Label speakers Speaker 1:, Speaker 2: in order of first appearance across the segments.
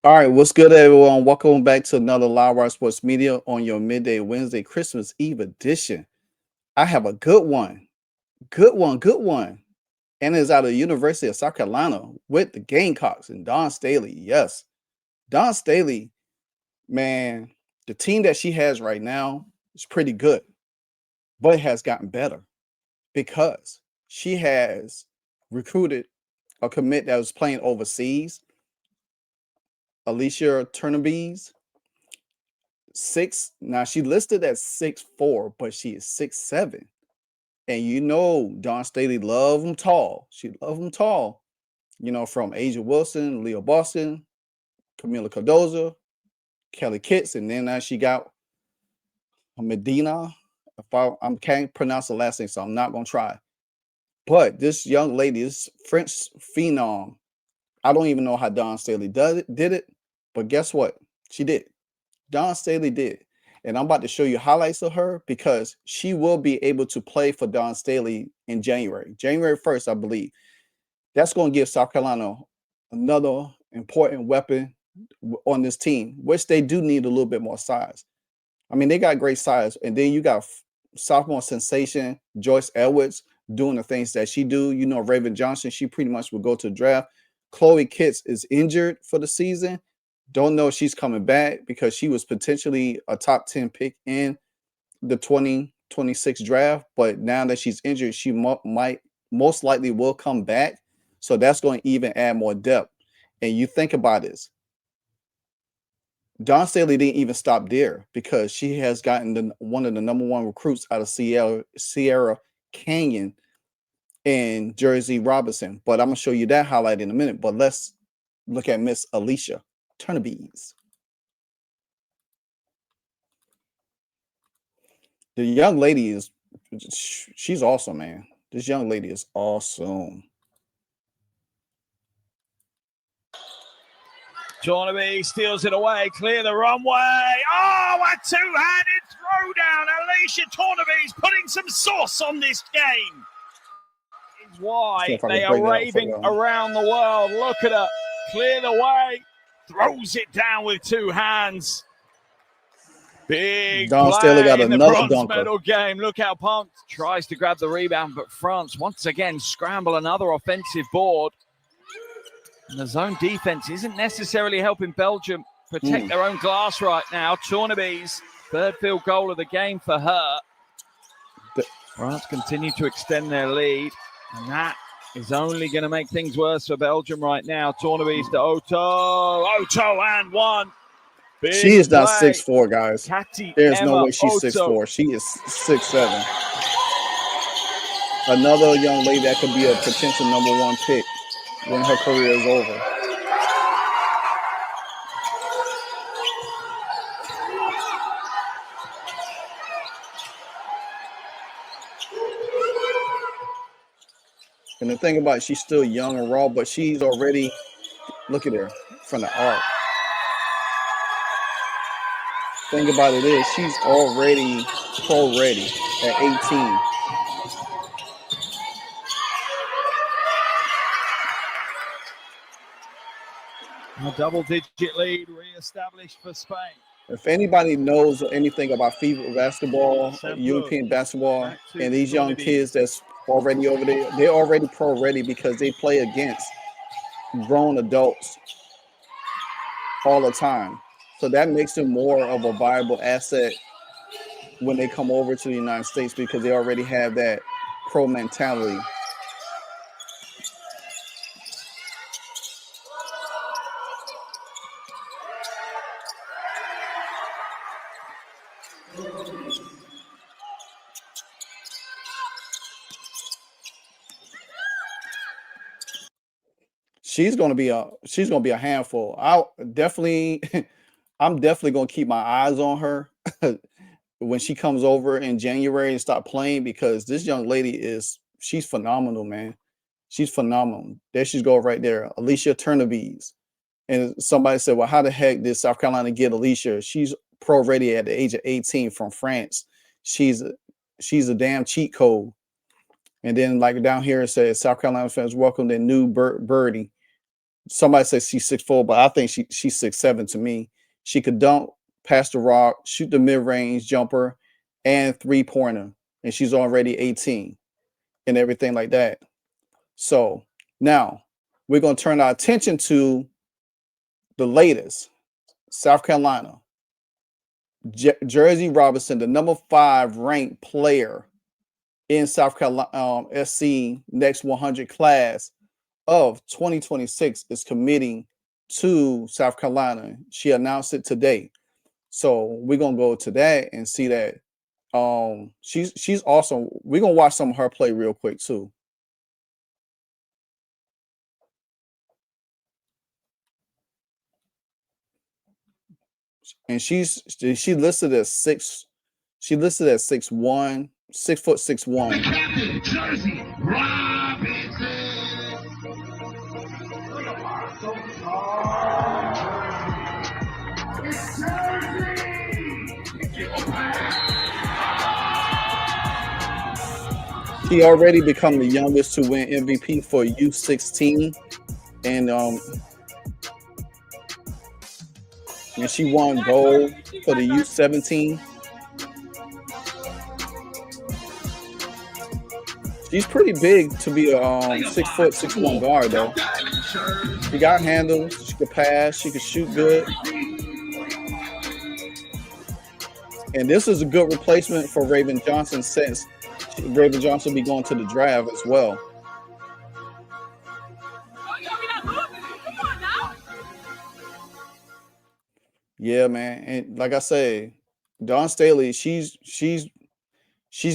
Speaker 1: All right, what's good, everyone? Welcome back to another Live Wire Sports Media on your midday Wednesday Christmas Eve edition. I have a good one, and it's out of the University of South Carolina with the Gamecocks and Don Staley. Yes, Don Staley, man, the team that she has right now is pretty good, but it has gotten better because she has recruited a commit that was playing overseas, Alicia Tournebize. Now she listed at 6'4", but she is 6'7". And you know Dawn Staley love them tall. She love them tall. From Asia Wilson, Leo Boston, Camila Cardoza, Kelly Kitts, and then now she got Medina. I can't pronounce the last name, so I'm not gonna try. But this young lady, this French phenom, I don't even know how Dawn Staley did it, but guess what? She did. Dawn Staley did. And I'm about to show you highlights of her because she will be able to play for Dawn Staley in January. January 1st, I believe. That's going to give South Carolina another important weapon on this team, which they do need a little bit more size. I mean, they got great size. And then you got sophomore sensation, Joyce Edwards, doing the things that she do. Raven Johnson, she pretty much will go to the draft. Chloe Kitts is injured for the season. Don't know if she's coming back because she was potentially a top 10 pick in the 2026 draft. But now that she's injured, she might most likely will come back. So that's going to even add more depth. And you think about this. Dawn Staley didn't even stop there because she has gotten one of the number one recruits out of Sierra Canyon and Jerzy Robinson. But I'm going to show you that highlight in a minute. But let's look at Miss Alicia Tournebize. The young lady she's awesome, man. This young lady is awesome.
Speaker 2: Tournebize steals it away, clear the runway. Oh, a two-handed throwdown. Alicia Tournebize putting some sauce on this game. Is why they are raving around the world. Look at her, clear the way, throws it down with two hands. Big
Speaker 1: Dawn Staley got
Speaker 2: in the
Speaker 1: another
Speaker 2: bronze
Speaker 1: dunker.
Speaker 2: medal game. Look how pumped. Tries to grab the rebound, but France once again scramble another offensive board. And the zone defense isn't necessarily helping Belgium protect their own glass right now. Tournebize, third field goal of the game for her. France continue to extend their lead, and that is only going to make things worse for Belgium right now. Tournebize to Otto and one. Big
Speaker 1: she is not
Speaker 2: play.
Speaker 1: 6'4", guys. There's no way she's 6'4". She is 6'7". Another young lady that could be a potential number one pick when her career is over. And the thing about it, she's still young and raw, but she's already, look at her from the arc. Thing about it is she's already pro ready at 18.
Speaker 2: A double-digit lead re-established for Spain.
Speaker 1: If anybody knows anything about FIBA basketball, European basketball, and these young kids that's already over there, they're already pro ready because they play against grown adults all the time. So that makes them more of a viable asset when they come over to the United States because they already have that pro mentality. She's gonna be a handful. I'm definitely gonna keep my eyes on her when she comes over in January and start playing because this young lady she's phenomenal, man. She's phenomenal. There she's go right there, Alicia Tournebize. And somebody said, well, how the heck did South Carolina get Alicia? She's pro ready at the age of 18 from France. She's a damn cheat code. And then like down here it says South Carolina fans welcome their new birdie. Somebody says she's 6'4", but I think she's 6'7" to me. She could dunk, pass the rock, shoot the mid-range jumper, and three-pointer. And she's already 18 and everything like that. So now we're going to turn our attention to the latest. South Carolina. Jerzy Robinson, the number 5 ranked player in South Carolina SC Next 100 class of 2026, is committing to South Carolina. She announced it today. So we're gonna go to that and see that. She's awesome. We're gonna watch some of her play real quick too. And she listed as 6. She listed as 6'1", 6'6'1".
Speaker 3: Jerzy Robinson.
Speaker 1: She already become the youngest to win MVP for U16, and she won gold for the U17. She's pretty big to be a 6'6'1" guard though. She got handles. She could pass. She could shoot good. And this is a good replacement for Raven Johnson, since Raven Johnson will be going to the draft as well. Yeah, man. And like I say, Dawn Staley, she's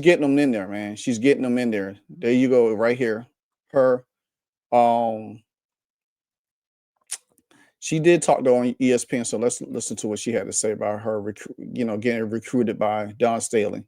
Speaker 1: getting them in there, man. She's getting them in there. There you go, right here. Her, she did talk though on ESPN, so let's listen to what she had to say about her, getting recruited by Dawn Staley.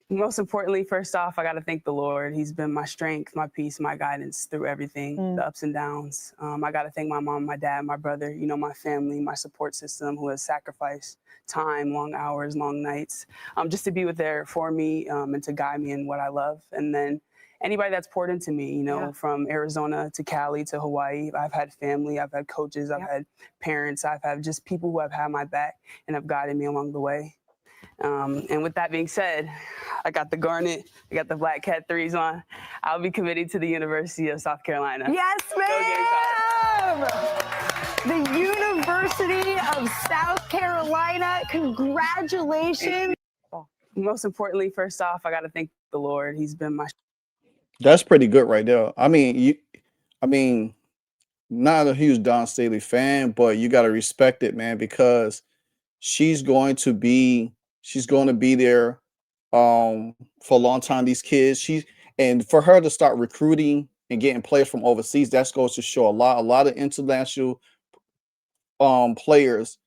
Speaker 4: Most importantly, first off, I got to thank the Lord. He's been my strength, my peace, my guidance through everything, the ups and downs. I got to thank my mom, my dad, my brother, my family, my support system, who has sacrificed time, long hours, long nights, just to be there for me and to guide me in what I love. And then anybody that's poured into me, from Arizona to Cali to Hawaii. I've had family, I've had coaches, I've had parents, I've had just people who have had my back and have guided me along the way. And with that being said, I got the garnet, I got the Black Cat 3s on. I'll be committed to the University of South Carolina.
Speaker 5: Yes, ma'am! The University of South Carolina. Congratulations.
Speaker 4: Most importantly, first off, I got to thank the Lord. He's been my...
Speaker 1: That's pretty good right there. I mean, not a huge Dawn Staley fan, but you got to respect it, man, because she's going to be there for a long time. These kids, and for her to start recruiting and getting players from overseas, that goes to show a lot of international players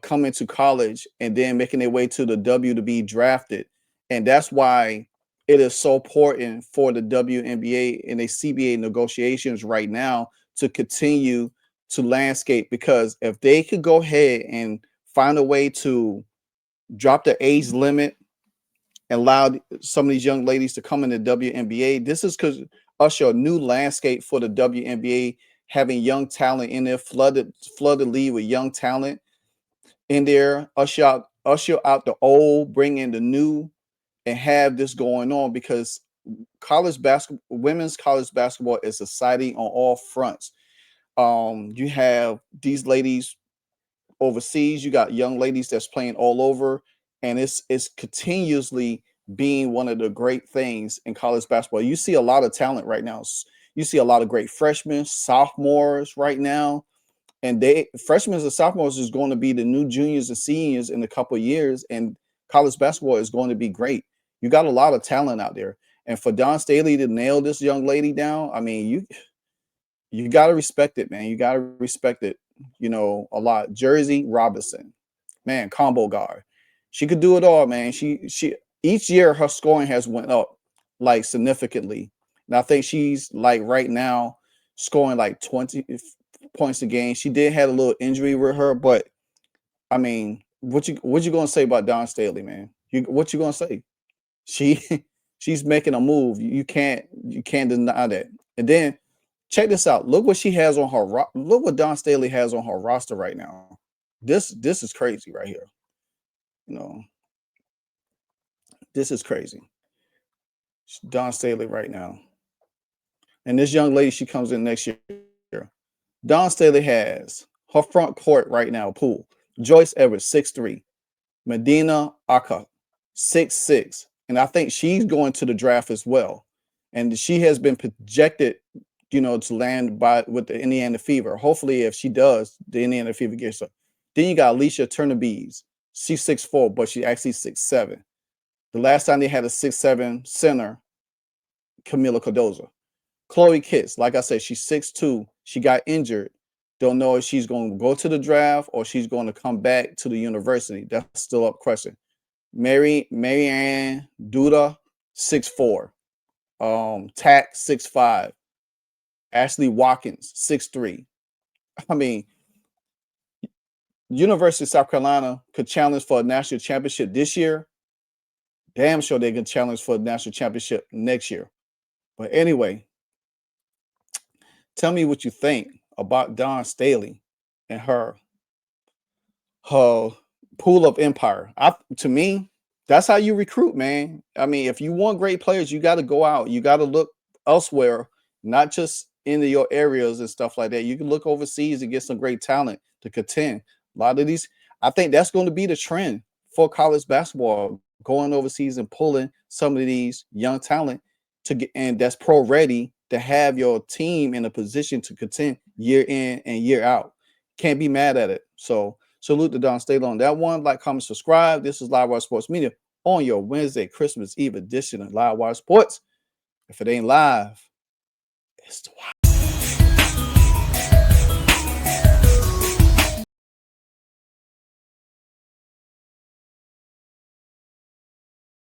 Speaker 1: coming to college and then making their way to the W to be drafted. And that's why it is so important for the WNBA and the CBA negotiations right now to continue to landscape, because if they could go ahead and find a way to drop the age limit and allow some of these young ladies to come in the WNBA, this is because usher a new landscape for the WNBA, having young talent in there, flood the league with young talent in there, usher out the old, bring in the new, and have this going on, because women's college basketball is exciting on all fronts. You have these ladies overseas, you got young ladies that's playing all over, and it's continuously being one of the great things in college basketball. You see a lot of talent right now. You see a lot of great freshmen, sophomores right now, and freshmen and sophomores is going to be the new juniors and seniors in a couple of years, and college basketball is going to be great. You got a lot of talent out there, and for Dawn Staley to nail this young lady down, I mean, you got to respect it, man. You got to respect it, a lot. Jerzy Robinson, man, combo guard. She could do it all, man. She each year her scoring has went up like significantly. And I think she's like right now scoring like 20 points a game. She did have a little injury with her, but I mean, what you gonna say about Dawn Staley, man? What you gonna say? She's making a move. You can't deny that. And then Check this out. Look what she has on her. Look what Dawn Staley has on her roster right now. This is crazy right here. You know, this is crazy. Dawn Staley right now, and this young lady, she comes in next year. Dawn Staley has her front court right now. Pool Joyce Evers 6'3", Medina Aka 6'6", and I think she's going to the draft as well. And she has been projected, you know, to land with the Indiana Fever. Hopefully, if she does, the Indiana Fever gets her. Then you got Alicia Tournebize. She's 6'4", but she's actually 6'7". The last time they had a 6'7" center, Camila Cardozo. Chloe Kitts, like I said, she's 6'2". She got injured. Don't know if she's going to go to the draft or she's going to come back to the university. That's still up question. Marianne Duda, 6'4". Tack 6'5". Ashley Watkins 6'3". I mean, University of South Carolina could challenge for a national championship this year. Damn sure they could challenge for a national championship next year. But anyway, tell me what you think about Dawn Staley and her pool of empire. To me, that's how you recruit, man. I mean, if you want great players, you got to go out. You got to look elsewhere, not just in your areas and stuff like that. You can look overseas and get some great talent to contend. A lot of these, I think that's going to be the trend for college basketball, going overseas and pulling some of these young talent to get, and that's pro ready to have your team in a position to contend year in and year out. Can't be mad at it. So salute to Dawn Staley on that one. Like, comment, subscribe. This is Live Wire Sports Media on your Wednesday, Christmas Eve edition of Live Wire Sports. If it ain't live, it's the wire.